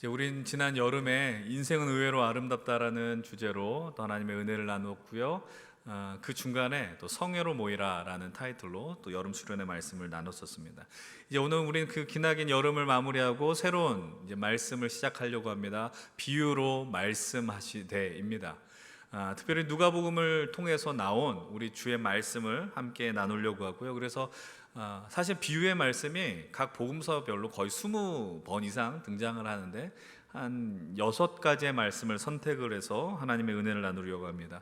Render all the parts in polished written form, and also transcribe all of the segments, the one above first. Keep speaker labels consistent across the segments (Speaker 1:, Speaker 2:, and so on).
Speaker 1: 이제 우린 지난 여름에 인생은 의외로 아름답다라는 주제로 또 하나님의 은혜를 나눴고요. 그 중간에 또 성회로 모이라라는 타이틀로 또 여름 수련의 말씀을 나눴었습니다. 이제 오늘 우리는 그 기나긴 여름을 마무리하고 새로운 이제 말씀을 시작하려고 합니다. 비유로 말씀하시되입니다. 특별히 누가복음을 통해서 나온 우리 주의 말씀을 함께 나누려고 하고요. 그래서 사실 비유의 말씀이 각 복음서별로 거의 20번 이상 등장을 하는데 한 6가지의 말씀을 선택을 해서 하나님의 은혜를 나누려고 합니다.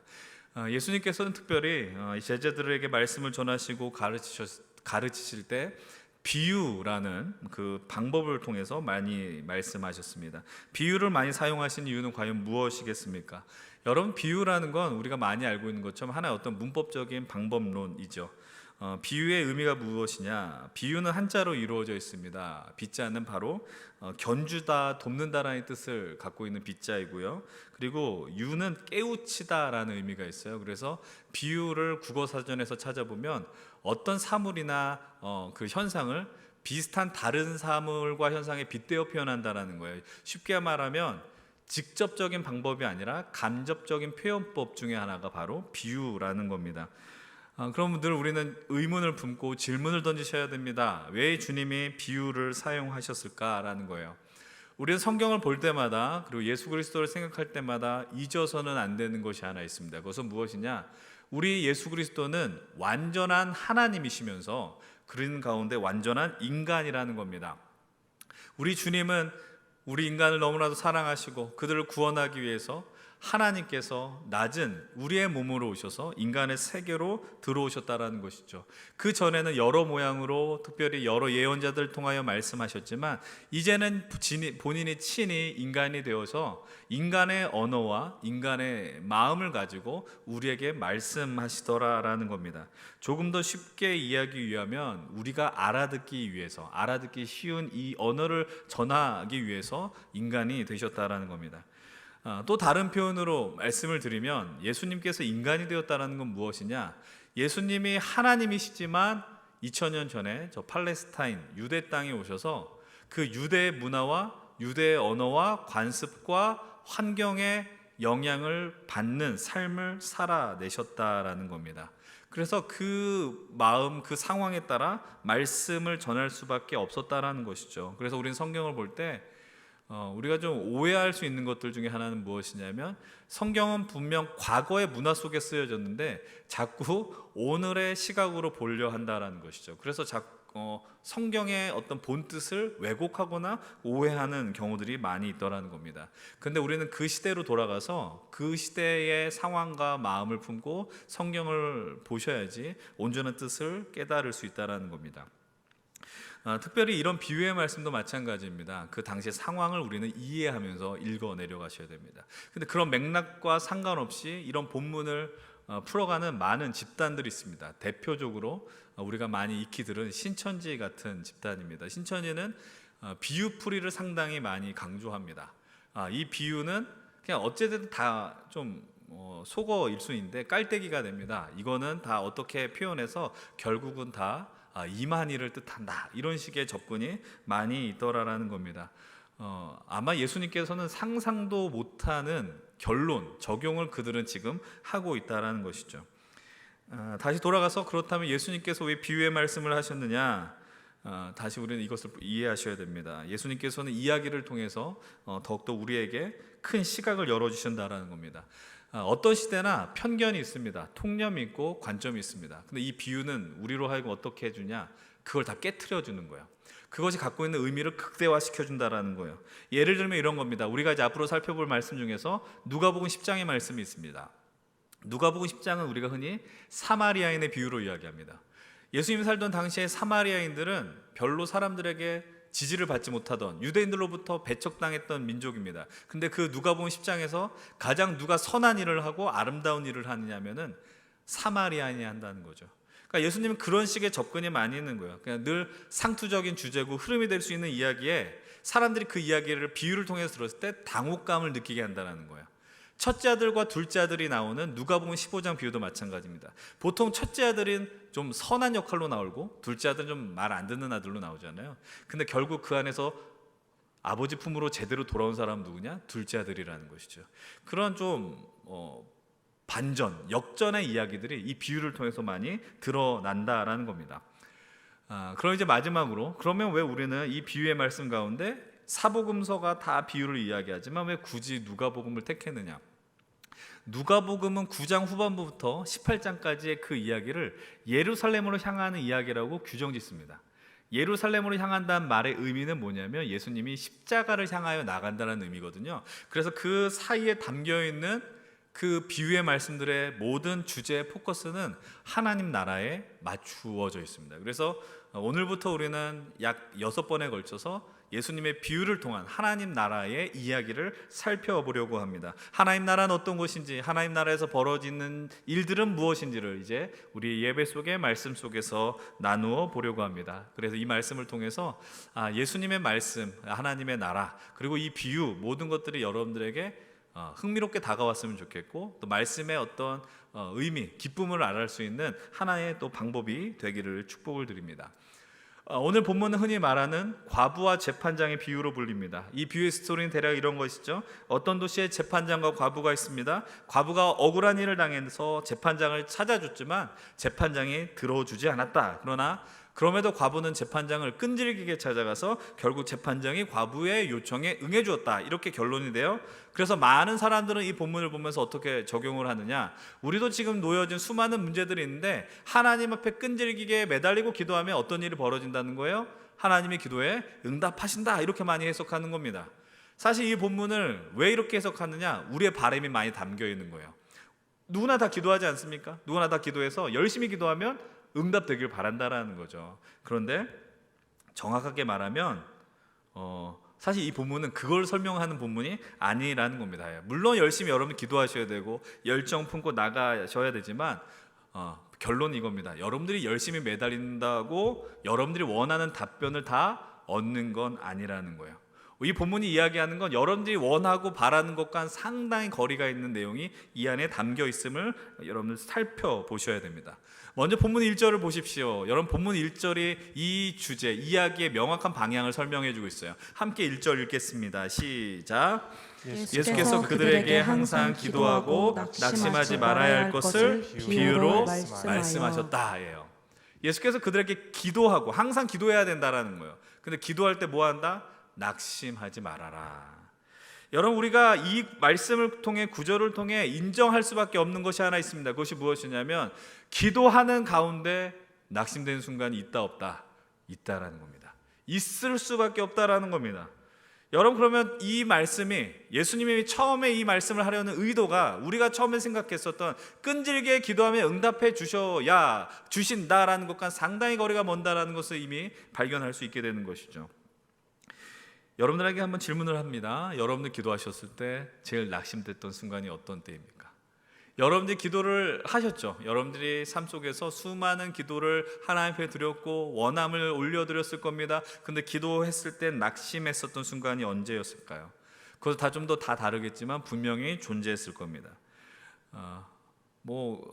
Speaker 1: 예수님께서는 특별히 제자들에게 말씀을 전하시고 가르치실 때 비유라는 그 방법을 통해서 많이 말씀하셨습니다. 비유를 많이 사용하신 이유는 과연 무엇이겠습니까? 여러분, 비유라는 건 우리가 많이 알고 있는 것처럼 하나의 어떤 문법적인 방법론이죠. 비유의 의미가 무엇이냐? 비유는 한자로 이루어져 있습니다. 빗자는 바로 견주다, 돕는다라는 뜻을 갖고 있는 빗자이고요. 그리고 유는 깨우치다라는 의미가 있어요. 그래서 비유를 국어사전에서 찾아보면 어떤 사물이나 그 현상을 비슷한 다른 사물과 현상에 빗대어 표현한다라는 거예요. 쉽게 말하면 직접적인 방법이 아니라 간접적인 표현법 중에 하나가 바로 비유라는 겁니다. 그럼 늘 우리는 의문을 품고 질문을 던지셔야 됩니다. 왜 주님이 비유를 사용하셨을까라는 거예요. 우리는 성경을 볼 때마다, 그리고 예수 그리스도를 생각할 때마다 잊어서는 안 되는 것이 하나 있습니다. 그것은 무엇이냐? 우리 예수 그리스도는 완전한 하나님이시면서 그런 가운데 완전한 인간이라는 겁니다. 우리 주님은 우리 인간을 너무나도 사랑하시고 그들을 구원하기 위해서 하나님께서 낮은 우리의 몸으로 오셔서 인간의 세계로 들어오셨다라는 것이죠. 그 전에는 여러 모양으로 특별히 여러 예언자들을 통하여 말씀하셨지만 이제는 본인이 친히 인간이 되어서 인간의 언어와 인간의 마음을 가지고 우리에게 말씀하시더라라는 겁니다. 조금 더 쉽게 이해하기 위하면 우리가 알아듣기 쉬운 이 언어를 전하기 위해서 인간이 되셨다라는 겁니다. 또 다른 표현으로 말씀을 드리면 예수님께서 인간이 되었다는 건 무엇이냐? 예수님이 하나님이시지만 2000년 전에 저 팔레스타인 유대 땅에 오셔서 그 유대의 문화와 유대의 언어와 관습과 환경에 영향을 받는 삶을 살아내셨다라는 겁니다. 그래서 그 마음, 그 상황에 따라 말씀을 전할 수밖에 없었다라는 것이죠. 그래서 우리는 성경을 볼때 우리가 좀 오해할 수 있는 것들 중에 하나는 무엇이냐면 성경은 분명 과거의 문화 속에 쓰여졌는데 자꾸 오늘의 시각으로 보려 한다라는 것이죠. 그래서 성경의 어떤 본뜻을 왜곡하거나 오해하는 경우들이 많이 있더라는 겁니다. 그런데 우리는 그 시대로 돌아가서 그 시대의 상황과 마음을 품고 성경을 보셔야지 온전한 뜻을 깨달을 수 있다는 겁니다. 특별히 이런 비유의 말씀도 마찬가지입니다. 그 당시의 상황을 우리는 이해하면서 읽어 내려가셔야 됩니다. 근데 그런 맥락과 상관없이 이런 본문을 풀어가는 많은 집단들이 있습니다. 대표적으로 우리가 많이 익히 들은 신천지 같은 집단입니다. 신천지는 비유풀이를 상당히 많이 강조합니다. 이 비유는 그냥 어쨌든 다 좀 속어 일순인데 깔때기가 됩니다. 이거는 다 어떻게 표현해서 결국은 다 이만희를 뜻한다, 이런 식의 접근이 많이 있더라라는 겁니다. 아마 예수님께서는 상상도 못하는 결론, 적용을 그들은 지금 하고 있다라는 것이죠. 다시 돌아가서 그렇다면 예수님께서 왜 비유의 말씀을 하셨느냐? 다시 우리는 이것을 이해하셔야 됩니다. 예수님께서는 이야기를 통해서 더욱더 우리에게 큰 시각을 열어주신다라는 겁니다. 어떤 시대나 편견이 있습니다. 통념이 있고 관점이 있습니다. 근데 이 비유는 우리로 하여금 어떻게 해주냐? 그걸 다 깨트려 주는 거예요. 그것이 갖고 있는 의미를 극대화시켜 준다라는 거예요. 예를 들면 이런 겁니다. 우리가 이제 앞으로 살펴볼 말씀 중에서 누가복음 10장의 말씀이 있습니다. 누가복음 10장은 우리가 흔히 사마리아인의 비유로 이야기합니다. 예수님이 살던 당시에 사마리아인들은 별로 사람들에게 지지를 받지 못하던 유대인들로부터 배척당했던 민족입니다. 근데 그 누가복음 10장에서 가장 누가 선한 일을 하고 아름다운 일을 하느냐면은 사마리아인이 한다는 거죠. 그러니까 예수님은 그런 식의 접근이 많이 있는 거예요. 그냥 늘 상투적인 주제고 흐름이 될 수 있는 이야기에 사람들이 그 이야기를 비유를 통해서 들었을 때 당혹감을 느끼게 한다는 거예요. 첫째 아들과 둘째 아들이 나오는 누가복음 15장 비유도 마찬가지입니다. 보통 첫째 아들은 좀 선한 역할로 나오고 둘째 아들은 좀 말 안 듣는 아들로 나오잖아요. 근데 결국 그 안에서 아버지 품으로 제대로 돌아온 사람 누구냐? 둘째 아들이라는 것이죠. 그런 좀 반전, 역전의 이야기들이 이 비유를 통해서 많이 드러난다라는 겁니다. 그럼 이제 마지막으로, 그러면 왜 우리는 이 비유의 말씀 가운데 사복음서가 다 비유를 이야기하지만 왜 굳이 누가복음을 택했느냐? 누가복음은 9장 후반부부터 18장까지의 그 이야기를 예루살렘으로 향하는 이야기라고 규정짓습니다. 예루살렘으로 향한다는 말의 의미는 뭐냐면 예수님이 십자가를 향하여 나간다는 의미거든요. 그래서 그 사이에 담겨있는 그 비유의 말씀들의 모든 주제의 포커스는 하나님 나라에 맞추어져 있습니다. 그래서 오늘부터 우리는 약 6번에 걸쳐서 예수님의 비유를 통한 하나님 나라의 이야기를 살펴보려고 합니다. 하나님 나라는 어떤 것인지, 하나님 나라에서 벌어지는 일들은 무엇인지를 이제 우리 예배 속의 말씀 속에서 나누어 보려고 합니다. 그래서 이 말씀을 통해서 예수님의 말씀, 하나님의 나라, 그리고 이 비유 모든 것들이 여러분들에게 흥미롭게 다가왔으면 좋겠고, 또 말씀의 어떤 의미, 기쁨을 알아갈 수 있는 하나의 또 방법이 되기를 축복을 드립니다. 오늘 본문은 흔히 말하는 과부와 재판장의 비유로 불립니다. 이 비유의 스토리는 대략 이런 것이죠. 어떤 도시에 재판장과 과부가 있습니다. 과부가 억울한 일을 당해서 재판장을 찾아줬지만 재판장이 들어주지 않았다. 그럼에도 과부는 재판장을 끈질기게 찾아가서 결국 재판장이 과부의 요청에 응해주었다. 이렇게 결론이 돼요. 그래서 많은 사람들은 이 본문을 보면서 어떻게 적용을 하느냐, 우리도 지금 놓여진 수많은 문제들이 있는데 하나님 앞에 끈질기게 매달리고 기도하면 어떤 일이 벌어진다는 거예요? 하나님의 기도에 응답하신다. 이렇게 많이 해석하는 겁니다. 사실 이 본문을 왜 이렇게 해석하느냐, 우리의 바람이 많이 담겨 있는 거예요. 누구나 다 기도하지 않습니까? 누구나 다 기도해서 열심히 기도하면 응답되길 바란다라는 거죠. 그런데 정확하게 말하면 사실 이 본문은 그걸 설명하는 본문이 아니라는 겁니다. 물론 열심히 여러분 기도하셔야 되고 열정 품고 나가셔야 되지만 결론은 이겁니다. 여러분들이 열심히 매달린다고 여러분들이 원하는 답변을 다 얻는 건 아니라는 거예요. 이 본문이 이야기하는 건 여러분들이 원하고 바라는 것과 상당히 거리가 있는 내용이 이 안에 담겨 있음을 여러분들 살펴보셔야 됩니다. 먼저 본문 1절을 보십시오. 여러분, 본문 1절이 이 주제, 이야기의 명확한 방향을 설명해 주고 있어요. 함께 1절 읽겠습니다. 시작. 예수께서 그들에게 항상 기도하고 낙심하지 말아야 할 것을 비유로 말씀하셨다. 예요. 예수께서 그들에게 기도하고 항상 기도해야 된다라는 거예요. 근데 기도할 때 뭐 한다? 낙심하지 말아라. 여러분, 우리가 이 말씀을 통해, 구절을 통해 인정할 수밖에 없는 것이 하나 있습니다. 그것이 무엇이냐면 기도하는 가운데 낙심되는 순간이 있다 없다? 있다라는 겁니다. 있을 수밖에 없다라는 겁니다. 여러분, 그러면 이 말씀이, 예수님이 처음에 이 말씀을 하려는 의도가 우리가 처음에 생각했었던 끈질게 기도하며 응답해 주신다라는 것과 상당히 거리가 먼다라는 것을 이미 발견할 수 있게 되는 것이죠. 여러분들에게 한번 질문을 합니다. 여러분들 기도하셨을 때 제일 낙심됐던 순간이 어떤 때입니까? 여러분들이 기도를 하셨죠. 여러분들이 삶 속에서 수많은 기도를 하나님 앞에 드렸고 원함을 올려드렸을 겁니다. 근데 기도했을 때 낙심했었던 순간이 언제였을까요? 그것도 다 좀 더 다 다르겠지만 분명히 존재했을 겁니다.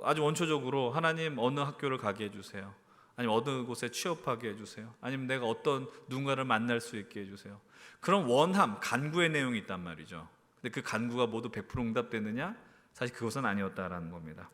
Speaker 1: 아주 원초적으로 하나님 어느 학교를 가게 해주세요. 아니면 어느 곳에 취업하게 해주세요. 아니면 내가 어떤 누군가를 만날 수 있게 해주세요. 그런 원함, 간구의 내용이 있단 말이죠. 근데 그 간구가 모두 100% 응답되느냐? 사실 그것은 아니었다라는 겁니다.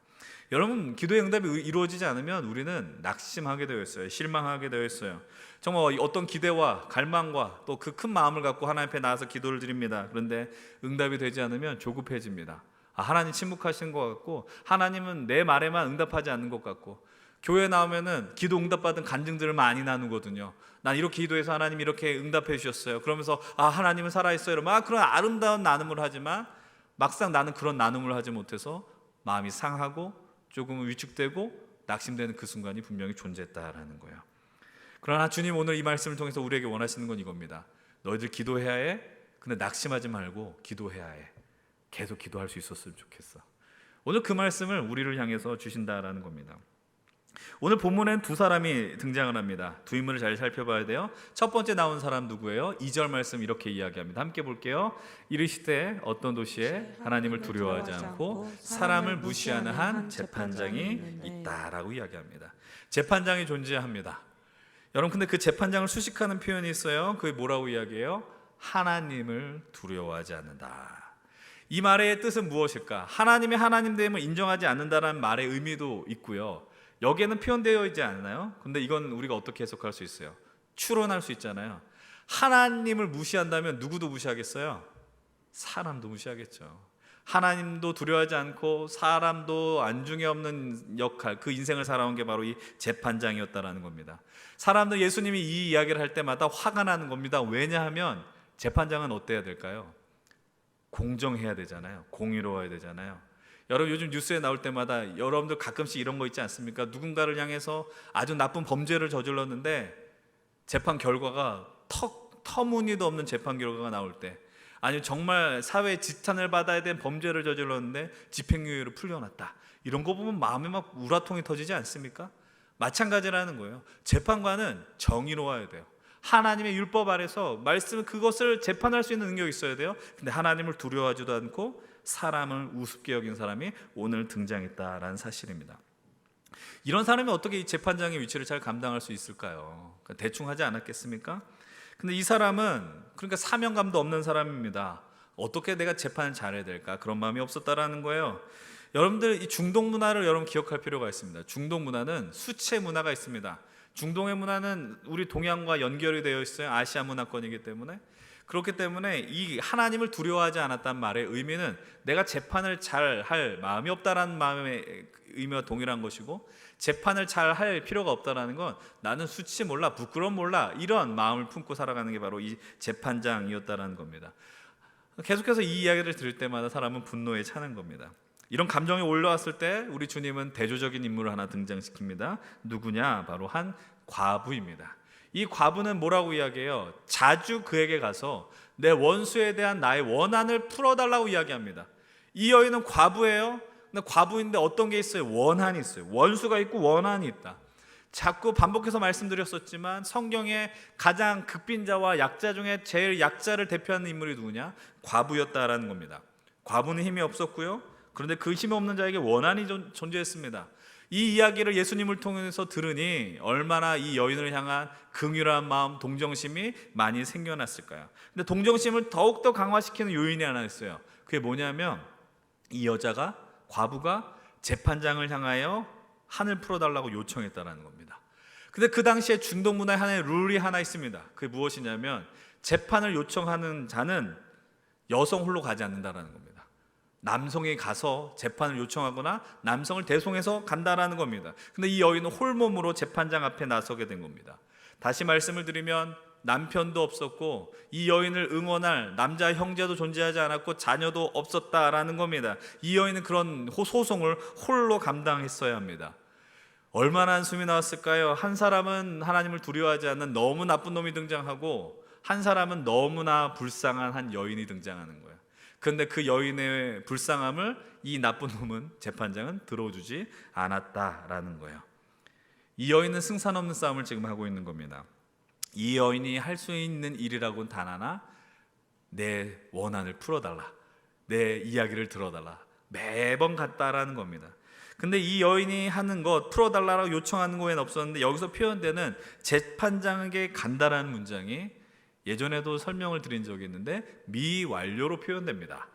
Speaker 1: 여러분, 기도의 응답이 이루어지지 않으면 우리는 낙심하게 되어 있어요. 실망하게 되어 있어요. 정말 어떤 기대와 갈망과 또 그 큰 마음을 갖고 하나님 앞에 나와서 기도를 드립니다. 그런데 응답이 되지 않으면 조급해집니다. 하나님 침묵하신 것 같고, 하나님은 내 말에만 응답하지 않는 것 같고, 교회 나오면은 기도 응답받은 간증들을 많이 나누거든요. 난 이렇게 기도해서 하나님 이렇게 응답해 주셨어요. 그러면서 하나님은 살아있어요. 이러면 그런 아름다운 나눔을 하지만 막상 나는 그런 나눔을 하지 못해서 마음이 상하고 조금 위축되고 낙심되는 그 순간이 분명히 존재했다라는 거예요. 그러나 주님 오늘 이 말씀을 통해서 우리에게 원하시는 건 이겁니다. 너희들 기도해야 해. 근데 낙심하지 말고 기도해야 해. 계속 기도할 수 있었으면 좋겠어. 오늘 그 말씀을 우리를 향해서 주신다라는 겁니다. 오늘 본문엔 두 사람이 등장을 합니다. 두 인물을 잘 살펴봐야 돼요. 첫 번째 나온 사람 누구예요? 2절 말씀 이렇게 이야기합니다. 함께 볼게요. 이르시되 어떤 도시에 하나님을 두려워하지 않고 사람을 무시하는 한 재판장이 있다라고 이야기합니다. 재판장이 존재합니다. 여러분, 근데 그 재판장을 수식하는 표현이 있어요. 그게 뭐라고 이야기해요? 하나님을 두려워하지 않는다. 이 말의 뜻은 무엇일까? 하나님의 하나님됨을 인정하지 않는다는 말의 의미도 있고요, 여기에는 표현되어 있지 않나요? 근데 이건 우리가 어떻게 해석할 수 있어요? 추론할 수 있잖아요. 하나님을 무시한다면 누구도 무시하겠어요? 사람도 무시하겠죠. 하나님도 두려워하지 않고 사람도 안중에 없는 역할, 그 인생을 살아온 게 바로 이 재판장이었다라는 겁니다. 사람들, 예수님이 이 이야기를 할 때마다 화가 나는 겁니다. 왜냐하면 재판장은 어때야 될까요? 공정해야 되잖아요. 공의로워야 되잖아요. 여러분, 요즘 뉴스에 나올 때마다 여러분들 가끔씩 이런 거 있지 않습니까? 누군가를 향해서 아주 나쁜 범죄를 저질렀는데 재판 결과가 터무니도 없는 재판 결과가 나올 때, 아니면 정말 사회에 지탄을 받아야 된 범죄를 저질렀는데 집행유예로 풀려났다, 이런 거 보면 마음에 막 우라통이 터지지 않습니까? 마찬가지라는 거예요. 재판관은 정의로워야 돼요. 하나님의 율법 아래서 말씀, 그것을 재판할 수 있는 능력이 있어야 돼요. 근데 하나님을 두려워하지도 않고 사람을 우습게 여긴 사람이 오늘 등장했다라는 사실입니다. 이런 사람이 어떻게 이 재판장의 위치를 잘 감당할 수 있을까요? 대충 하지 않았겠습니까? 근데 이 사람은 그러니까 사명감도 없는 사람입니다. 어떻게 내가 재판을 잘해야 될까? 그런 마음이 없었다라는 거예요. 여러분들, 이 중동 문화를 여러분 기억할 필요가 있습니다. 중동 문화는 수채 문화가 있습니다. 중동의 문화는 우리 동양과 연결이 되어 있어요. 아시아 문화권이기 때문에. 그렇기 때문에 이 하나님을 두려워하지 않았다는 말의 의미는 내가 재판을 잘 할 마음이 없다라는 마음의 의미와 동일한 것이고, 재판을 잘 할 필요가 없다라는 건 나는 수치 몰라, 부끄러움 몰라, 이런 마음을 품고 살아가는 게 바로 이 재판장이었다라는 겁니다. 계속해서 이 이야기를 들을 때마다 사람은 분노에 차는 겁니다. 이런 감정이 올라왔을 때 우리 주님은 대조적인 인물을 하나 등장시킵니다. 누구냐? 바로 한 과부입니다. 이 과부는 뭐라고 이야기해요? 자주 그에게 가서 내 원수에 대한 나의 원한을 풀어달라고 이야기합니다. 이 여인은 과부예요. 근데 과부인데 어떤 게 있어요? 원한이 있어요. 원수가 있고 원한이 있다. 자꾸 반복해서 말씀드렸었지만 성경의 가장 극빈자와 약자 중에 제일 약자를 대표하는 인물이 누구냐? 과부였다라는 겁니다. 과부는 힘이 없었고요, 그런데 그 힘이 없는 자에게 원한이 존재했습니다. 이 이야기를 예수님을 통해서 들으니 얼마나 이 여인을 향한 긍휼한 마음, 동정심이 많이 생겨났을까요? 근데 동정심을 더욱더 강화시키는 요인이 하나 있어요. 그게 뭐냐면 이 여자가, 과부가 재판장을 향하여 한을 풀어달라고 요청했다는 겁니다. 근데 그 당시에 중동 문화의 하나의 룰이 하나 있습니다. 그게 무엇이냐면 재판을 요청하는 자는 여성 홀로 가지 않는다는 겁니다. 남성이 가서 재판을 요청하거나 남성을 대송해서 간다라는 겁니다. 근데 이 여인은 홀몸으로 재판장 앞에 나서게 된 겁니다. 다시 말씀을 드리면 남편도 없었고 이 여인을 응원할 남자 형제도 존재하지 않았고 자녀도 없었다라는 겁니다. 이 여인은 그런 소송을 홀로 감당했어야 합니다. 얼마나 한숨이 나왔을까요? 한 사람은 하나님을 두려워하지 않는 너무 나쁜 놈이 등장하고, 한 사람은 너무나 불쌍한 한 여인이 등장하는 거예요. 그런데 그 여인의 불쌍함을 이 나쁜 놈은, 재판장은 들어주지 않았다라는 거예요. 이 여인은 승산 없는 싸움을 지금 하고 있는 겁니다. 이 여인이 할 수 있는 일이라고는 단 하나, 내 원한을 풀어달라, 내 이야기를 들어달라, 매번 갔다라는 겁니다. 근데 이 여인이 하는 것, 풀어달라고 요청하는 거에는 없었는데 여기서 표현되는 재판장에게 간다라는 문장이 예전에도 설명을 드린 적이 있는데 미완료로 표현됩니다.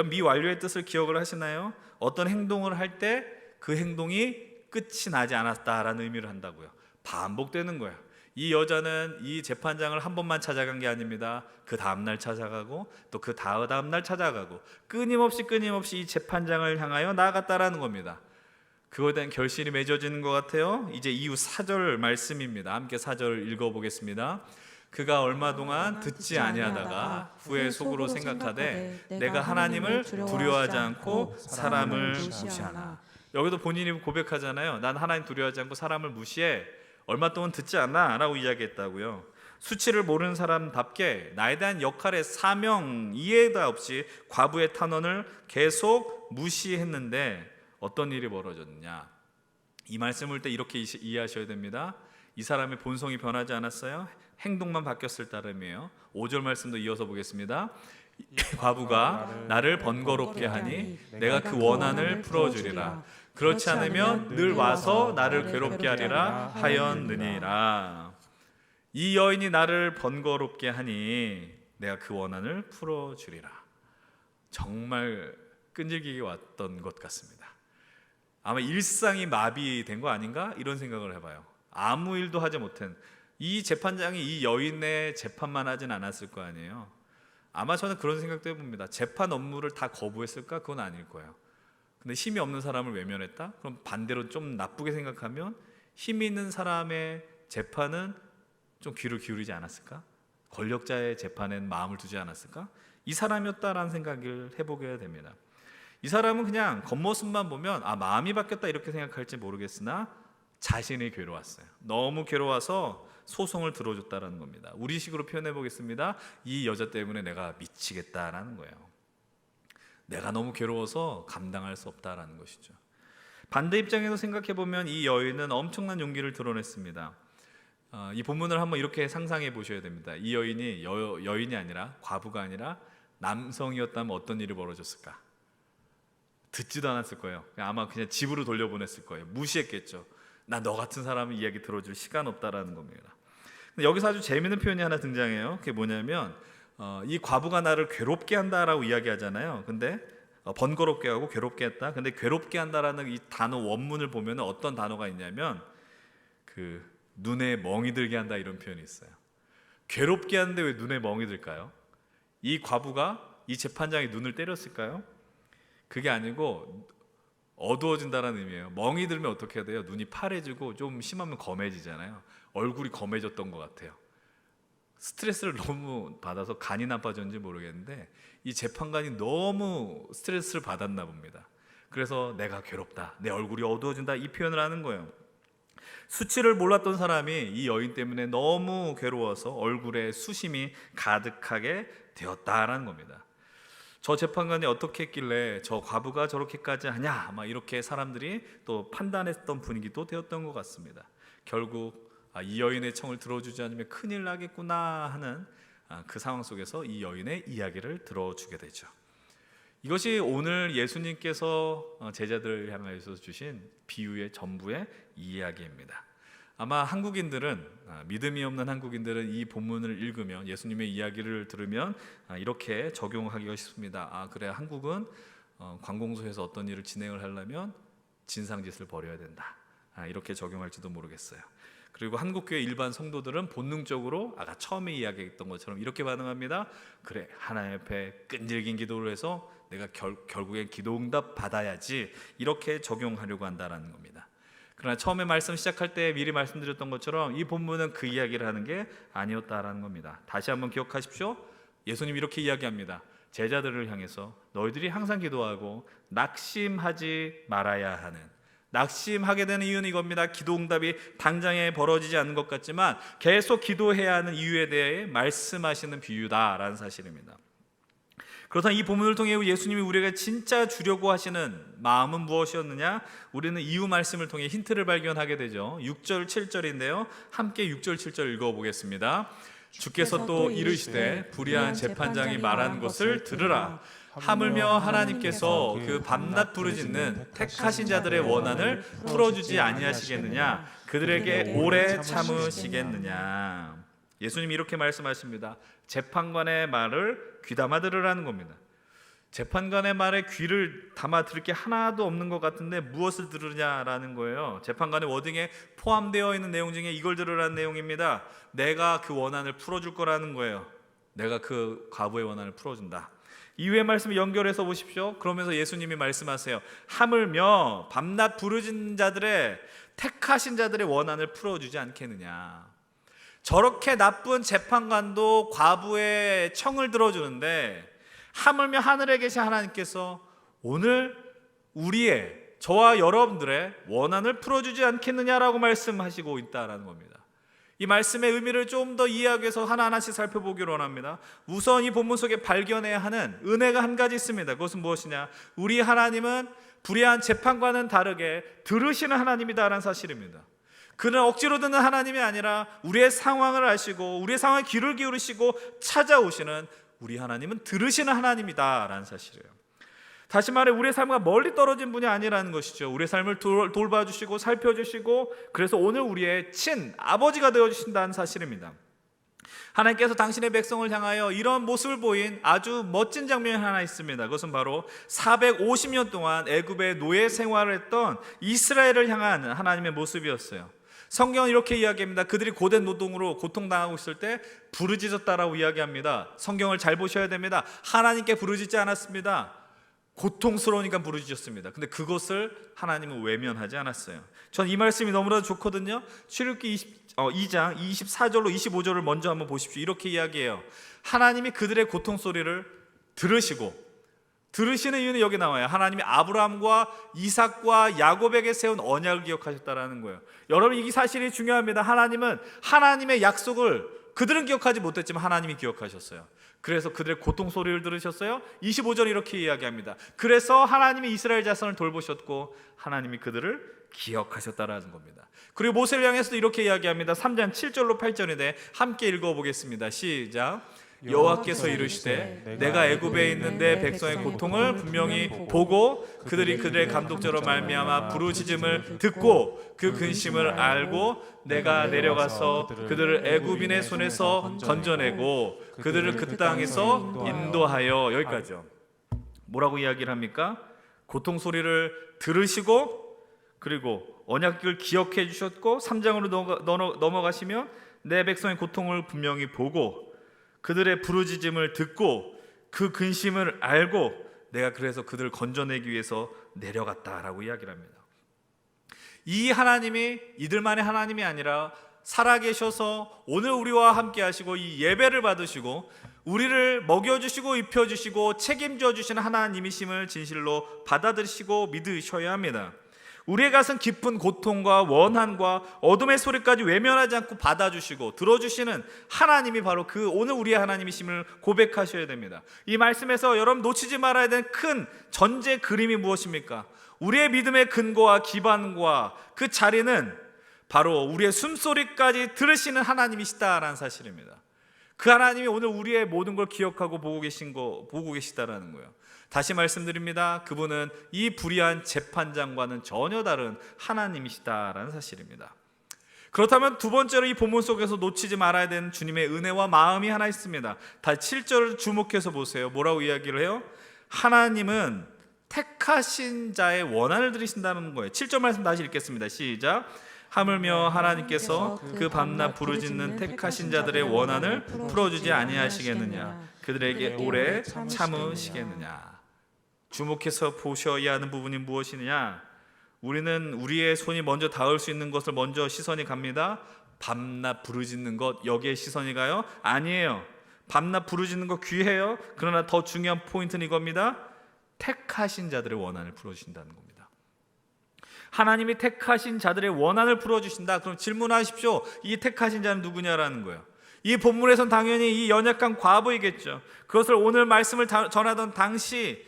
Speaker 1: 미완료의 뜻을 기억을 하시나요? 어떤 행동을 할 때 그 행동이 끝이 나지 않았다라는 의미를 한다고요. 반복되는 거예요. 이 여자는 이 재판장을 한 번만 찾아간 게 아닙니다. 그 다음날 찾아가고 또 그 다음날 찾아가고 끊임없이 이 재판장을 향하여 나아갔다라는 겁니다. 그거에 대한 결실이 맺어지는 것 같아요. 이제 이후 4절 말씀입니다. 함께 4절 읽어보겠습니다. 그가 얼마 동안 듣지 아니하다가 후에 속으로 생각하되 내가 하나님을 두려워하지 않고 사람을 무시하나. 여기도 본인이 고백하잖아요. 난 하나님 두려워하지 않고 사람을 무시해. 얼마 동안 듣지 않나 라고 이야기했다고요. 수치를 모르는 사람답게 나에 대한 역할의 사명 이해도 없이 과부의 탄원을 계속 무시했는데 어떤 일이 벌어졌느냐. 이 말씀을 때 이렇게 이해하셔야 됩니다. 이 사람의 본성이 변하지 않았어요. 행동만 바뀌었을 따름이에요. 5절 말씀도 이어서 보겠습니다. 과부가 나를 번거롭게 하니 내가 그 원한을 풀어주리라. 그렇지 않으면 늘 와서 나를 괴롭게 하리라 하였느니라. 이 여인이 나를 번거롭게 하니 내가 그 원한을 풀어주리라. 정말 끈질기게 왔던 것 같습니다. 아마 일상이 마비된 거 아닌가? 이런 생각을 해봐요. 아무 일도 하지 못한 이 재판장이 이 여인의 재판만 하진 않았을 거 아니에요. 아마 저는 그런 생각도 해봅니다. 재판 업무를 다 거부했을까? 그건 아닐 거예요. 근데 힘이 없는 사람을 외면했다? 그럼 반대로 좀 나쁘게 생각하면 힘이 있는 사람의 재판은 좀 귀를 기울이지 않았을까? 권력자의 재판엔 마음을 두지 않았을까? 이 사람이었다라는 생각을 해보게 됩니다. 이 사람은 그냥 겉모습만 보면 마음이 바뀌었다 이렇게 생각할지 모르겠으나 자신이 괴로웠어요. 너무 괴로워서 소송을 들어줬다라는 겁니다. 우리식으로 표현해 보겠습니다. 이 여자 때문에 내가 미치겠다라는 거예요. 내가 너무 괴로워서 감당할 수 없다라는 것이죠. 반대 입장에서 생각해 보면 이 여인은 엄청난 용기를 드러냈습니다. 이 본문을 한번 이렇게 상상해 보셔야 됩니다. 이 여인이 여인이 아니라 과부가 아니라 남성이었다면 어떤 일이 벌어졌을까? 듣지도 않았을 거예요. 아마 그냥 집으로 돌려보냈을 거예요. 무시했겠죠. 나 너 같은 사람의 이야기 들어줄 시간 없다라는 겁니다. 근데 여기서 아주 재미있는 표현이 하나 등장해요. 그게 뭐냐면 이 과부가 나를 괴롭게 한다라고 이야기하잖아요. 근데 번거롭게 하고 괴롭게 했다. 근데 괴롭게 한다라는 이 단어 원문을 보면 어떤 단어가 있냐면 그 눈에 멍이 들게 한다 이런 표현이 있어요. 괴롭게 하는데 왜 눈에 멍이 들까요? 이 과부가 이 재판장이 눈을 때렸을까요? 그게 아니고 어두워진다는 의미예요. 멍이 들면 어떻게 해야 돼요? 눈이 파래지고 좀 심하면 검해지잖아요. 얼굴이 검해졌던 것 같아요. 스트레스를 너무 받아서 간이 나빠졌는지 모르겠는데 이 재판관이 너무 스트레스를 받았나 봅니다. 그래서 내가 괴롭다, 내 얼굴이 어두워진다 이 표현을 하는 거예요. 수치를 몰랐던 사람이 이 여인 때문에 너무 괴로워서 얼굴에 수심이 가득하게 되었다라는 겁니다. 저 재판관이 어떻게 했길래 저 과부가 저렇게까지 하냐 막 이렇게 사람들이 또 판단했던 분위기도 되었던 것 같습니다. 결국 이 여인의 청을 들어주지 않으면 큰일 나겠구나 하는 그 상황 속에서 이 여인의 이야기를 들어주게 되죠. 이것이 오늘 예수님께서 제자들을 향하여서 주신 비유의 전부의 이야기입니다. 아마 한국인들은 믿음이 없는 한국인들은 이 본문을 읽으면 예수님의 이야기를 들으면 이렇게 적용하기가 쉽습니다. 그래 한국은 관공서에서 어떤 일을 진행을 하려면 진상짓을 벌여야 된다. 이렇게 적용할지도 모르겠어요. 그리고 한국교회 일반 성도들은 본능적으로 아까 처음에 이야기했던 것처럼 이렇게 반응합니다. 그래 하나님 앞에 끈질긴 기도를 해서 내가 결국엔 기도응답 받아야지 이렇게 적용하려고 한다는 겁니다. 그러나 처음에 말씀 시작할 때 미리 말씀드렸던 것처럼 이 본문은 그 이야기를 하는 게 아니었다라는 겁니다. 다시 한번 기억하십시오. 예수님 이렇게 이야기합니다. 제자들을 향해서 너희들이 항상 기도하고 낙심하지 말아야 하는, 낙심하게 되는 이유는 이겁니다. 기도응답이 당장에 벌어지지 않는 것 같지만 계속 기도해야 하는 이유에 대해 말씀하시는 비유다라는 사실입니다. 그렇다면 이 본문을 통해 예수님이 우리에게 진짜 주려고 하시는 마음은 무엇이었느냐? 우리는 이유 말씀을 통해 힌트를 발견하게 되죠. 6절 7절인데요 함께 6절 7절 읽어보겠습니다. 주께서 또 이르시되 불의한 재판장이 말하는 것을 들으라. 하물며 하나님께서 그 밤낮 부르짖는 택하신 자들의 원한을 풀어주지 아니하시겠느냐? 그들에게 오래 참으시겠느냐? 예수님이 이렇게 말씀하십니다. 재판관의 말을 귀담아 들으라는 겁니다. 재판관의 말에 귀를 담아 들을 게 하나도 없는 것 같은데 무엇을 들으냐라는 거예요. 재판관의 워딩에 포함되어 있는 내용 중에 이걸 들으라는 내용입니다. 내가 그 원한을 풀어줄 거라는 거예요. 내가 그 과부의 원한을 풀어준다. 이후의 말씀을 연결해서 보십시오. 그러면서 예수님이 말씀하세요. 하물며 밤낮 부르짖는 자들의 택하신 자들의 원한을 풀어주지 않겠느냐. 저렇게 나쁜 재판관도 과부의 청을 들어주는데 하물며 하늘에 계신 하나님께서 오늘 우리의 저와 여러분들의 원한을 풀어주지 않겠느냐라고 말씀하시고 있다라는 겁니다. 이 말씀의 의미를 좀 더 이해하기 위해서 하나하나씩 살펴보기를 원합니다. 우선 이 본문 속에 발견해야 하는 은혜가 한 가지 있습니다. 그것은 무엇이냐? 우리 하나님은 불의한 재판과는 다르게 들으시는 하나님이다라는 사실입니다. 그는 억지로 듣는 하나님이 아니라 우리의 상황을 아시고 우리의 상황에 귀를 기울이시고 찾아오시는 우리 하나님은 들으시는 하나님이다라는 사실이에요. 다시 말해 우리의 삶과 멀리 떨어진 분이 아니라는 것이죠. 우리의 삶을 돌봐주시고 살펴주시고 그래서 오늘 우리의 친아버지가 되어주신다는 사실입니다. 하나님께서 당신의 백성을 향하여 이런 모습을 보인 아주 멋진 장면이 하나 있습니다. 그것은 바로 450년 동안 애굽의 노예 생활을 했던 이스라엘을 향한 하나님의 모습이었어요. 성경은 이렇게 이야기합니다. 그들이 고된 노동으로 고통당하고 있을 때 부르짖었다라고 이야기합니다. 성경을 잘 보셔야 됩니다. 하나님께 부르짖지 않았습니다. 고통스러우니까 부르짖었습니다. 근데 그것을 하나님은 외면하지 않았어요. 전 이 말씀이 너무나도 좋거든요. 출애굽기 2장 24절로 25절을 먼저 한번 보십시오. 이렇게 이야기해요. 하나님이 그들의 고통 소리를 들으시는 이유는 여기 나와요. 하나님이 아브라함과 이삭과 야곱에게 세운 언약을 기억하셨다라는 거예요. 여러분, 이 사실이 중요합니다. 하나님은 하나님의 약속을 그들은 기억하지 못했지만 하나님이 기억하셨어요. 그래서 그들의 고통 소리를 들으셨어요. 25절 이렇게 이야기합니다. 그래서 하나님이 이스라엘 자손을 돌보셨고 하나님이 그들을 기억하셨다라는 겁니다. 그리고 모세를 향해서도 이렇게 이야기합니다. 3장 7절로 8절인데 함께 읽어보겠습니다. 시작. 여호와께서 이르시되 내가 애굽에 있는 내 백성의 고통을 분명히 보고 그들이 그들의 감독자로 말미암아 부르짖음을 듣고 그 근심을 알고 내가 내려가서 그들을 애굽인의 손에서 건져내고 그들을 그 땅에서 인도하여. 여기까지요. 뭐라고 이야기를 합니까? 고통 소리를 들으시고 그리고 언약을 기억해 주셨고 3장으로 넘어가시면 내 백성의 고통을 분명히 보고 그들의 부르짖음을 듣고 그 근심을 알고 내가 그래서 그들을 건져내기 위해서 내려갔다라고 이야기를 합니다. 이 하나님이 이들만의 하나님이 아니라 살아계셔서 오늘 우리와 함께 하시고 이 예배를 받으시고 우리를 먹여주시고 입혀주시고 책임져 주시는 하나님이심을 진실로 받아들이시고 믿으셔야 합니다. 우리의 가슴 깊은 고통과 원한과 어둠의 소리까지 외면하지 않고 받아주시고 들어주시는 하나님이 바로 그 오늘 우리의 하나님이심을 고백하셔야 됩니다. 이 말씀에서 여러분 놓치지 말아야 되는 큰 전제 그림이 무엇입니까? 우리의 믿음의 근거와 기반과 그 자리는 바로 우리의 숨소리까지 들으시는 하나님이시다라는 사실입니다. 그 하나님이 오늘 우리의 모든 걸 기억하고 보고 계시다라는 거예요. 다시 말씀드립니다. 그분은 이 불의한 재판장과는 전혀 다른 하나님이시다라는 사실입니다. 그렇다면 두 번째로 이 본문 속에서 놓치지 말아야 되는 주님의 은혜와 마음이 하나 있습니다. 다 7절을 주목해서 보세요. 뭐라고 이야기를 해요? 하나님은 택하신 자의 원한을 들으신다는 거예요. 7절 말씀 다시 읽겠습니다. 시작. 하물며 하나님께서 그 밤낮 부르짖는 택하신 자들의 원한을 풀어주지 아니하시겠느냐, 그들에게 오래 참으시겠느냐. 주목해서 보셔야 하는 부분이 무엇이냐? 우리는 우리의 손이 먼저 닿을 수 있는 것을 먼저 시선이 갑니다. 밤낮 부르짖는 것, 여기에 시선이 가요? 아니에요. 밤낮 부르짖는 것 귀해요. 그러나 더 중요한 포인트는 이겁니다. 택하신 자들의 원한을 풀어주신다는 겁니다. 하나님이 택하신 자들의 원한을 풀어주신다. 그럼 질문하십시오. 이 택하신 자는 누구냐라는 거예요. 이 본문에선 당연히 이 연약한 과부이겠죠. 그것을 오늘 말씀을 전하던 당시,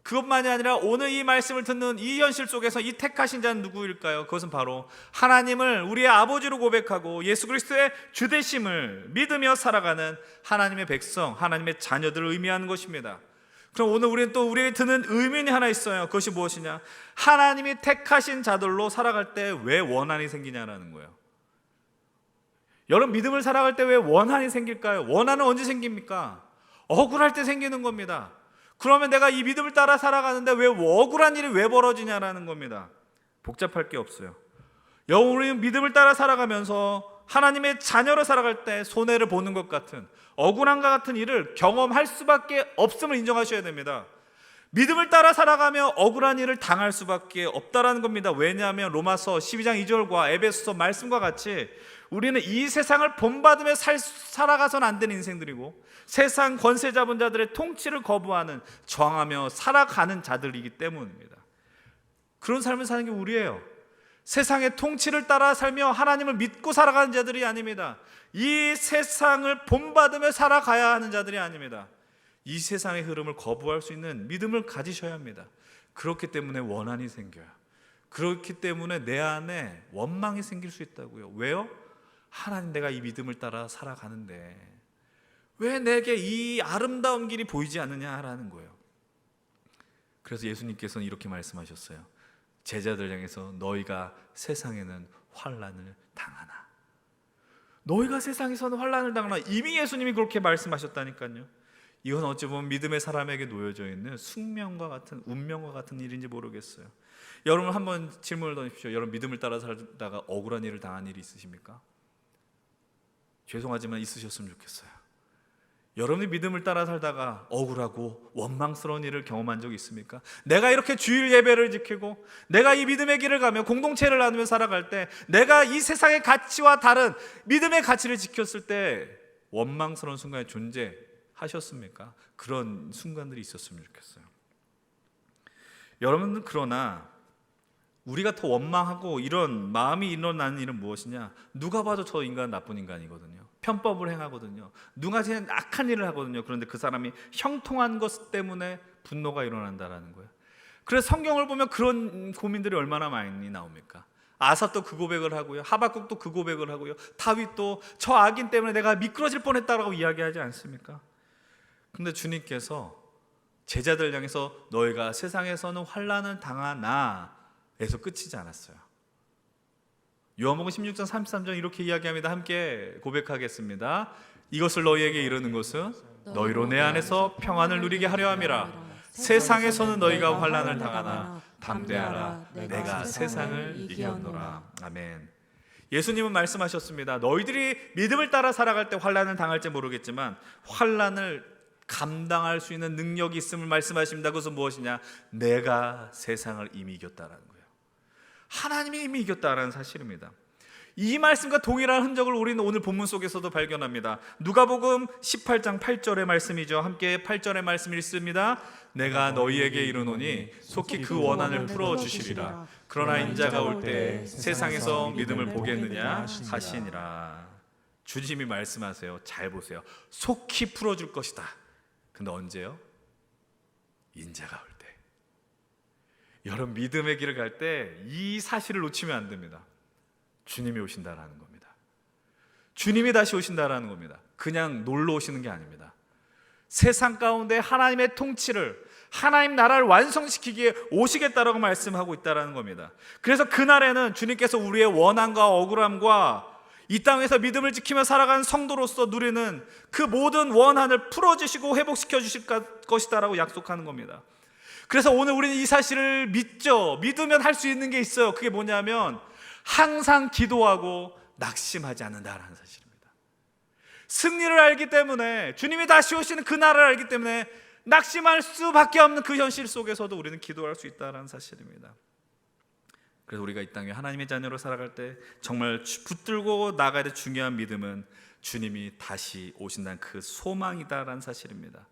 Speaker 1: 그것만이 아니라 오늘 이 말씀을 듣는 이 현실 속에서 이 택하신 자는 누구일까요? 그것은 바로 하나님을 우리의 아버지로 고백하고 예수 그리스도의 주되심을 믿으며 살아가는 하나님의 백성, 하나님의 자녀들을 의미하는 것입니다. 그럼 오늘 우리는 또 우리에게 드는 의문이 하나 있어요. 그것이 무엇이냐? 하나님이 택하신 자들로 살아갈 때 왜 원한이 생기냐라는 거예요. 여러분, 믿음을 살아갈 때 왜 원한이 생길까요? 원한은 언제 생깁니까? 억울할 때 생기는 겁니다. 그러면 내가 이 믿음을 따라 살아가는데 왜 억울한 일이 왜 벌어지냐라는 겁니다. 복잡할 게 없어요. 우리는 믿음을 따라 살아가면서 하나님의 자녀로 살아갈 때 손해를 보는 것 같은, 억울함과 같은 일을 경험할 수밖에 없음을 인정하셔야 됩니다. 믿음을 따라 살아가며 억울한 일을 당할 수밖에 없다라는 겁니다. 왜냐하면 로마서 12장 2절과 에베소서 말씀과 같이 우리는 이 세상을 본받으며 살아가서는 안 되는 인생들이고 세상 권세 잡은 자들의 통치를 거부하는, 저항하며 살아가는 자들이기 때문입니다. 그런 삶을 사는 게 우리예요. 세상의 통치를 따라 살며 하나님을 믿고 살아가는 자들이 아닙니다. 이 세상을 본받으며 살아가야 하는 자들이 아닙니다. 이 세상의 흐름을 거부할 수 있는 믿음을 가지셔야 합니다. 그렇기 때문에 원한이 생겨요. 그렇기 때문에 내 안에 원망이 생길 수 있다고요. 왜요? 하나님, 내가 이 믿음을 따라 살아가는데 왜 내게 이 아름다운 길이 보이지 않느냐라는 거예요. 그래서 예수님께서는 이렇게 말씀하셨어요. 제자들 향해서 너희가 세상에는 환난을 당하나. 너희가 세상에서는 환난을 당하나. 이미 예수님이 그렇게 말씀하셨다니까요. 이건 어찌 보면 믿음의 사람에게 놓여져 있는 숙명과 같은, 운명과 같은 일인지 모르겠어요. 여러분 한번 질문을 던지십시오. 여러분 믿음을 따라 살다가 억울한 일을 당한 일이 있으십니까? 죄송하지만 있으셨으면 좋겠어요. 여러분이 믿음을 따라 살다가 억울하고 원망스러운 일을 경험한 적이 있습니까? 내가 이렇게 주일 예배를 지키고 내가 이 믿음의 길을 가며 공동체를 나누며 살아갈 때, 내가 이 세상의 가치와 다른 믿음의 가치를 지켰을 때 원망스러운 순간에 존재하셨습니까? 그런 순간들이 있었으면 좋겠어요. 여러분은 그러나 우리가 더 원망하고 이런 마음이 일어나는 일은 무엇이냐? 누가 봐도 저 인간은 나쁜 인간이거든요. 편법을 행하거든요. 누가 제일 악한 일을 하거든요. 그런데 그 사람이 형통한 것 때문에 분노가 일어난다라는 거예요. 그래서 성경을 보면 그런 고민들이 얼마나 많이 나옵니까? 아삽도 그 고백을 하고요, 하박국도 그 고백을 하고요, 다윗도 저 악인 때문에 내가 미끄러질 뻔했다라고 이야기하지 않습니까? 근데 주님께서 제자들 향해서 너희가 세상에서는 환난을 당하나 에서 끝이지 않았어요. 요한복음 16장 33절 이렇게 이야기합니다. 함께 고백하겠습니다. 이것을 너희에게 이르는 것은 너희로 내 안에서 평안을 누리게 하려 함이라. 세상에서는 너희가 환난을 당하나 담대하라. 내가 세상을 이겼노라. 아멘. 예수님은 말씀하셨습니다. 너희들이 믿음을 따라 살아갈 때 환난을 당할지 모르겠지만 환난을 감당할 수 있는 능력이 있음을 말씀하십니다. 그것은 무엇이냐? 내가 세상을 이미 이겼다라는 거예요. 하나님이 이미 이겼다라는 사실입니다. 이 말씀과 동일한 흔적을 우리는 오늘 본문 속에서도 발견합니다. 누가복음 18장 8절의 말씀이죠. 함께 8절의 말씀 읽습니다. 내가 너희에게 이르노니 속히 그 원한을 풀어주시리라. 그러나 인자가 올 때 세상에서 믿음을 보겠느냐 하시니라. 주님이 말씀하세요. 잘 보세요. 속히 풀어줄 것이다. 근데 언제요? 인자가 올 때. 여러분 믿음의 길을 갈 때 이 사실을 놓치면 안 됩니다. 주님이 오신다라는 겁니다. 주님이 다시 오신다라는 겁니다. 그냥 놀러 오시는 게 아닙니다. 세상 가운데 하나님의 통치를, 하나님 나라를 완성시키기에 오시겠다라고 말씀하고 있다라는 겁니다. 그래서 그날에는 주님께서 우리의 원한과 억울함과 이 땅에서 믿음을 지키며 살아가는 성도로서 누리는 그 모든 원한을 풀어주시고 회복시켜 주실 것이다라고 약속하는 겁니다. 그래서 오늘 우리는 이 사실을 믿죠. 믿으면 할 수 있는 게 있어요. 그게 뭐냐면 항상 기도하고 낙심하지 않는다라는 사실입니다. 승리를 알기 때문에, 주님이 다시 오시는 그 날을 알기 때문에 낙심할 수밖에 없는 그 현실 속에서도 우리는 기도할 수 있다는 사실입니다. 그래서 우리가 이 땅에 하나님의 자녀로 살아갈 때 정말 붙들고 나가야 될 중요한 믿음은 주님이 다시 오신다는 그 소망이다라는 사실입니다.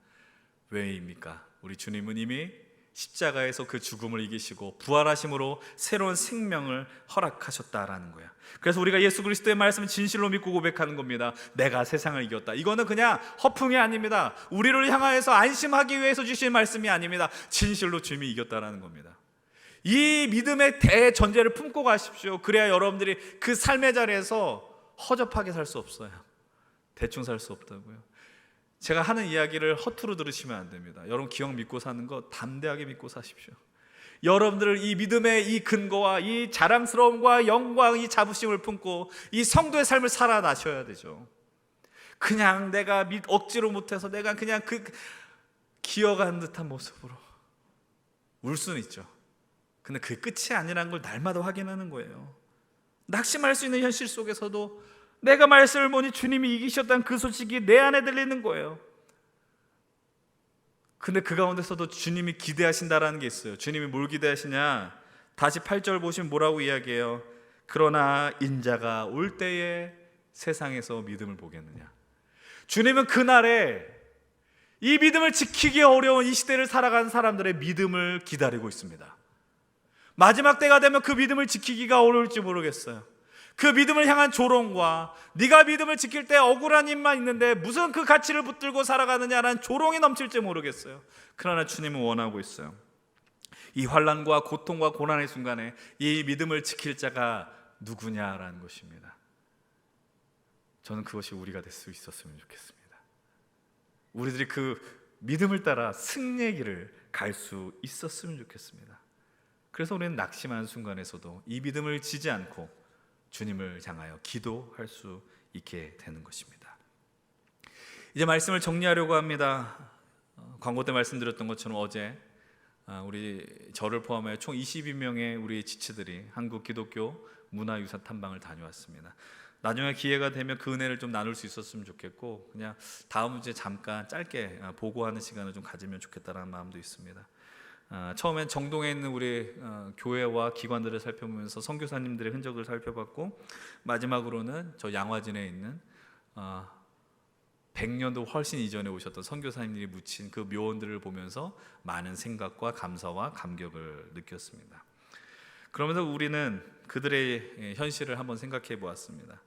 Speaker 1: 왜입니까? 우리 주님은 이미 십자가에서 그 죽음을 이기시고 부활하심으로 새로운 생명을 허락하셨다라는 거야. 그래서 우리가 예수 그리스도의 말씀을 진실로 믿고 고백하는 겁니다. 내가 세상을 이겼다. 이거는 그냥 허풍이 아닙니다. 우리를 향하여서 안심하기 위해서 주신 말씀이 아닙니다. 진실로 주님이 이겼다라는 겁니다. 이 믿음의 대전제를 품고 가십시오. 그래야 여러분들이 그 삶의 자리에서 허접하게 살 수 없어요. 대충 살 수 없다고요. 제가 하는 이야기를 허투루 들으시면 안 됩니다. 여러분 기억 믿고 사는 거 담대하게 믿고 사십시오. 여러분들 이 믿음의 이 근거와 이 자랑스러움과 영광, 이 자부심을 품고 이 성도의 삶을 살아나셔야 되죠. 그냥 내가 억지로 못해서 내가 그냥 그 기어가는 듯한 모습으로 울 수는 있죠. 근데 그게 끝이 아니라는 걸 날마다 확인하는 거예요. 낙심할 수 있는 현실 속에서도 내가 말씀을 보니 주님이 이기셨다는 그 소식이 내 안에 들리는 거예요. 근데 그 가운데서도 주님이 기대하신다라는 게 있어요. 주님이 뭘 기대하시냐? 다시 8절 보시면 뭐라고 이야기해요? 그러나 인자가 올 때에 세상에서 믿음을 보겠느냐? 주님은 그날에 이 믿음을 지키기 어려운 이 시대를 살아가는 사람들의 믿음을 기다리고 있습니다. 마지막 때가 되면 그 믿음을 지키기가 어려울지 모르겠어요. 그 믿음을 향한 조롱과 네가 믿음을 지킬 때 억울한 일만 있는데 무슨 그 가치를 붙들고 살아가느냐라는 조롱이 넘칠지 모르겠어요. 그러나 주님은 원하고 있어요. 이 환난과 고통과 고난의 순간에 이 믿음을 지킬 자가 누구냐라는 것입니다. 저는 그것이 우리가 될 수 있었으면 좋겠습니다. 우리들이 그 믿음을 따라 승리의 길을 갈 수 있었으면 좋겠습니다. 그래서 우리는 낙심하는 순간에서도 이 믿음을 지지 않고 주님을 향하여 기도할 수 있게 되는 것입니다. 이제 말씀을 정리하려고 합니다. 광고 때 말씀드렸던 것처럼 어제 우리 저를 포함하여 총 22명의 우리 지체들이 한국 기독교 문화유산 탐방을 다녀왔습니다. 나중에 기회가 되면 그 은혜를 좀 나눌 수 있었으면 좋겠고, 그냥 다음 주에 잠깐 짧게 보고하는 시간을 좀 가지면 좋겠다는 마음도 있습니다. 처음엔 정동에 있는 우리 교회와 기관들을 살펴보면서 선교사님들의 흔적을 살펴봤고, 마지막으로는 저 양화진에 있는 100년도 훨씬 이전에 오셨던 선교사님들이 묻힌 그 묘원들을 보면서 많은 생각과 감사와 감격을 느꼈습니다. 그러면서 우리는 그들의 현실을 한번 생각해 보았습니다.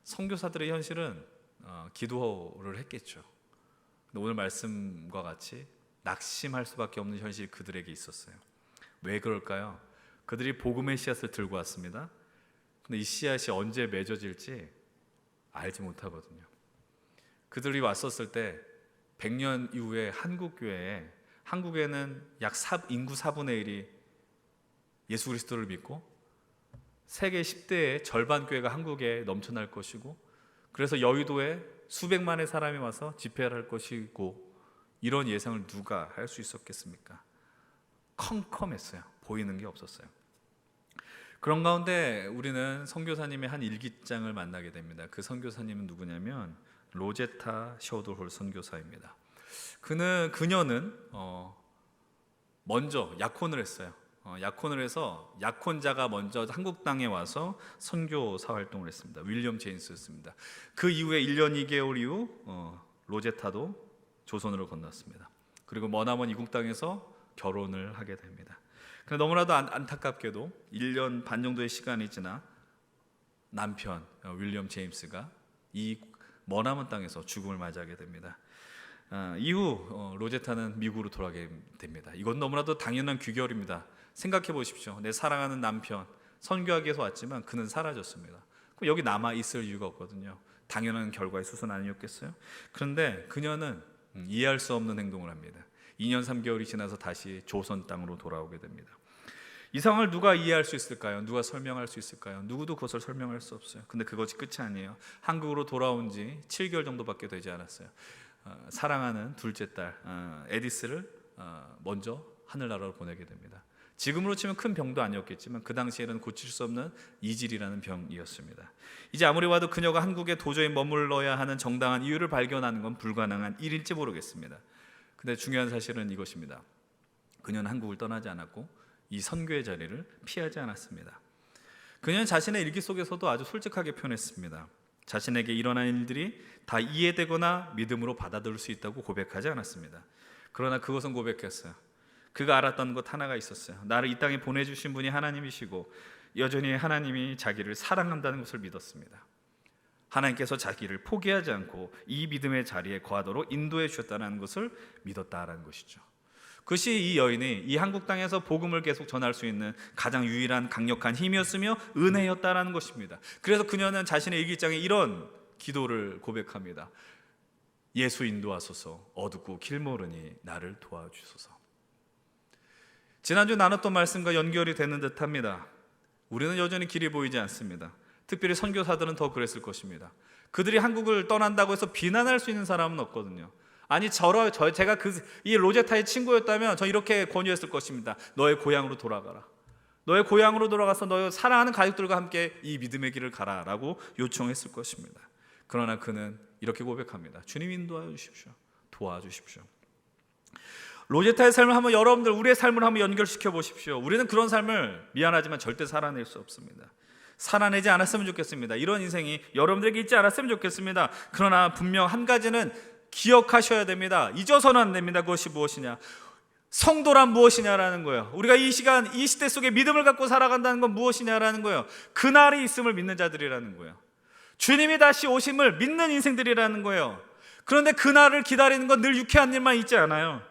Speaker 1: 선교사들의 현실은 기도를 했겠죠. 근데 오늘 말씀과 같이 낙심할 수밖에 없는 현실이 그들에게 있었어요. 왜 그럴까요? 그들이 복음의 씨앗을 들고 왔습니다. 근데 이 씨앗이 언제 맺어질지 알지 못하거든요. 그들이 왔었을 때 100년 이후에 한국에는 약 인구 4분의 1이 예수 그리스도를 믿고 세계 10대의 절반 교회가 한국에 넘쳐날 것이고, 그래서 여의도에 수백만의 사람이 와서 집회를 할 것이고, 이런 예상을 누가 할 수 있었겠습니까? 컴컴했어요. 보이는 게 없었어요. 그런 가운데 우리는 선교사님의 한 일기장을 만나게 됩니다. 그 선교사님은 누구냐면 로제타 셔도홀 선교사입니다. 그녀는 먼저 약혼을 했어요. 약혼을 해서 약혼자가 먼저 한국 땅에 와서 선교사 활동을 했습니다. 윌리엄 제임스였습니다. 그 이후에 1년 2개월 이후 로제타도 조선으로 건넜습니다. 그리고 머나먼 이국 땅에서 결혼을 하게 됩니다. 그런데 너무나도 안타깝게도 1년 반 정도의 시간이 지나 남편 윌리엄 제임스가 이 머나먼 땅에서 죽음을 맞이하게 됩니다. 이후 로제타는 미국으로 돌아가게 됩니다. 이건 너무나도 당연한 귀결입니다. 생각해 보십시오. 내 사랑하는 남편 선교하기 위해서 왔지만 그는 사라졌습니다. 그럼 여기 남아 있을 이유가 없거든요. 당연한 결과의 수순 아니었겠어요? 그런데 그녀는 이해할 수 없는 행동을 합니다. 2년 3개월이 지나서 다시 조선 땅으로 돌아오게 됩니다. 이 상황을 누가 이해할 수 있을까요? 누가 설명할 수 있을까요? 누구도 그것을 설명할 수 없어요. 근데 그것이 끝이 아니에요. 한국으로 돌아온 지 7개월 정도밖에 되지 않았어요. 사랑하는 둘째 딸 에디스를 먼저 하늘나라로 보내게 됩니다. 지금으로 치면 큰 병도 아니었겠지만 그 당시에는 고칠 수 없는 이질이라는 병이었습니다. 이제 아무리 봐도 그녀가 한국에 도저히 머물러야 하는 정당한 이유를 발견하는 건 불가능한 일일지 모르겠습니다. 근데 중요한 사실은 이것입니다. 그녀는 한국을 떠나지 않았고 이 선교의 자리를 피하지 않았습니다. 그녀는 자신의 일기 속에서도 아주 솔직하게 표현했습니다. 자신에게 일어난 일들이 다 이해되거나 믿음으로 받아들일 수 있다고 고백하지 않았습니다. 그러나 그것은 고백했어요. 그가 알았던 것 하나가 있었어요. 나를 이 땅에 보내주신 분이 하나님이시고 여전히 하나님이 자기를 사랑한다는 것을 믿었습니다. 하나님께서 자기를 포기하지 않고 이 믿음의 자리에 거하도록 인도해 주셨다는 것을 믿었다라는 것이죠. 그것이 이 여인이 이 한국 땅에서 복음을 계속 전할 수 있는 가장 유일한 강력한 힘이었으며 은혜였다라는 것입니다. 그래서 그녀는 자신의 일기장에 이런 기도를 고백합니다. 예수 인도하소서, 어둡고 길 모르니 나를 도와주소서. 지난주 나눴던 말씀과 연결이 되는 듯합니다. 우리는 여전히 길이 보이지 않습니다. 특별히 선교사들은 더 그랬을 것입니다. 그들이 한국을 떠난다고 해서 비난할 수 있는 사람은 없거든요. 아니 제가 이 로제타의 친구였다면 저 이렇게 권유했을 것입니다. 너의 고향으로 돌아가라. 너의 고향으로 돌아가서 너의 사랑하는 가족들과 함께 이 믿음의 길을 가라라고 요청했을 것입니다. 그러나 그는 이렇게 고백합니다. 주님 인도하여 주십시오. 도와주십시오. 로제타의 삶을 한번 여러분들 우리의 삶을 한번 연결시켜 보십시오. 우리는 그런 삶을 미안하지만 절대 살아낼 수 없습니다. 살아내지 않았으면 좋겠습니다. 이런 인생이 여러분들에게 있지 않았으면 좋겠습니다. 그러나 분명 한 가지는 기억하셔야 됩니다. 잊어서는 안 됩니다. 그것이 무엇이냐? 성도란 무엇이냐라는 거예요. 우리가 이 시간 이 시대 속에 믿음을 갖고 살아간다는 건 무엇이냐라는 거예요. 그날이 있음을 믿는 자들이라는 거예요. 주님이 다시 오심을 믿는 인생들이라는 거예요. 그런데 그날을 기다리는 건 늘 유쾌한 일만 있지 않아요.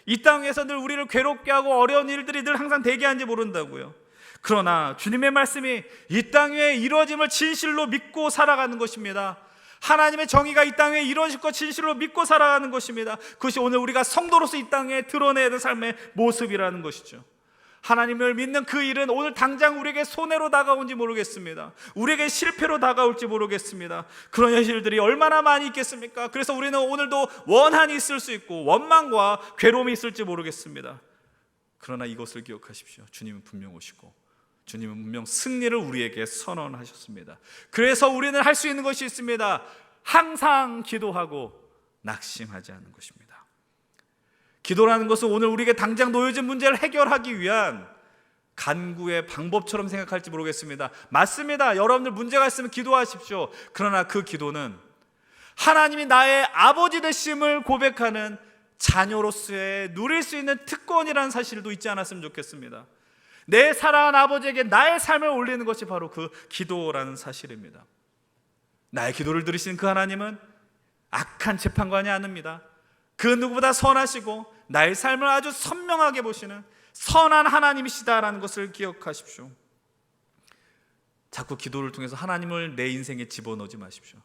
Speaker 1: 이 땅에서 늘 우리를 괴롭게 하고 어려운 일들이 늘 항상 대기하는지 모른다고요. 그러나 주님의 말씀이 이 땅 위에 이루어짐을 진실로 믿고 살아가는 것입니다. 하나님의 정의가 이 땅에 이루어질 것 진실로 믿고 살아가는 것입니다. 그것이 오늘 우리가 성도로서 이 땅에 드러내야 될 삶의 모습이라는 것이죠. 하나님을 믿는 그 일은 오늘 당장 우리에게 손해로 다가온지 모르겠습니다. 우리에게 실패로 다가올지 모르겠습니다. 그런 현실들이 얼마나 많이 있겠습니까? 그래서 우리는 오늘도 원한이 있을 수 있고 원망과 괴로움이 있을지 모르겠습니다. 그러나 이것을 기억하십시오. 주님은 분명 오시고 주님은 분명 승리를 우리에게 선언하셨습니다. 그래서 우리는 할 수 있는 것이 있습니다. 항상 기도하고 낙심하지 않는 것입니다. 기도라는 것은 오늘 우리에게 당장 놓여진 문제를 해결하기 위한 간구의 방법처럼 생각할지 모르겠습니다. 맞습니다. 여러분들 문제가 있으면 기도하십시오. 그러나 그 기도는 하나님이 나의 아버지 되심을 고백하는 자녀로서의 누릴 수 있는 특권이라는 사실도 잊지 않았으면 좋겠습니다. 내 사랑하는 아버지에게 나의 삶을 올리는 것이 바로 그 기도라는 사실입니다. 나의 기도를 들으시는 그 하나님은 악한 재판관이 아닙니다. 그 누구보다 선하시고 나의 삶을 아주 선명하게 보시는 선한 하나님이시다라는 것을 기억하십시오. 자꾸 기도를 통해서 하나님을 내 인생에 집어넣지 마십시오.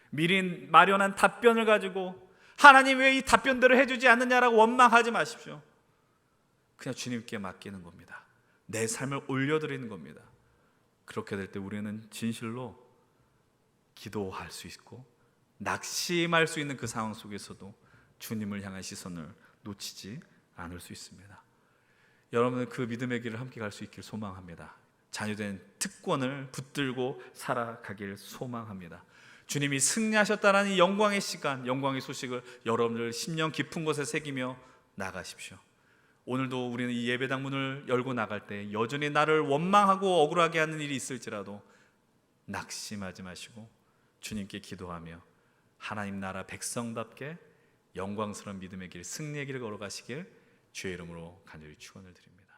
Speaker 1: 미리 마련한 답변을 가지고 하나님 왜 이 답변들을 해주지 않느냐라고 원망하지 마십시오. 그냥 주님께 맡기는 겁니다. 내 삶을 올려드리는 겁니다. 그렇게 될 때 우리는 진실로 기도할 수 있고 낙심할 수 있는 그 상황 속에서도 주님을 향한 시선을 놓치지 않을 수 있습니다. 여러분은 그 믿음의 길을 함께 갈 수 있길 소망합니다. 자녀된 특권을 붙들고 살아가길 소망합니다. 주님이 승리하셨다는 이 영광의 시간, 영광의 소식을 여러분들 심령 깊은 곳에 새기며 나가십시오. 오늘도 우리는 이 예배당 문을 열고 나갈 때 여전히 나를 원망하고 억울하게 하는 일이 있을지라도 낙심하지 마시고 주님께 기도하며 하나님 나라 백성답게 영광스러운 믿음의 길, 승리의 길을 걸어가시길 주의 이름으로 간절히 축원을 드립니다.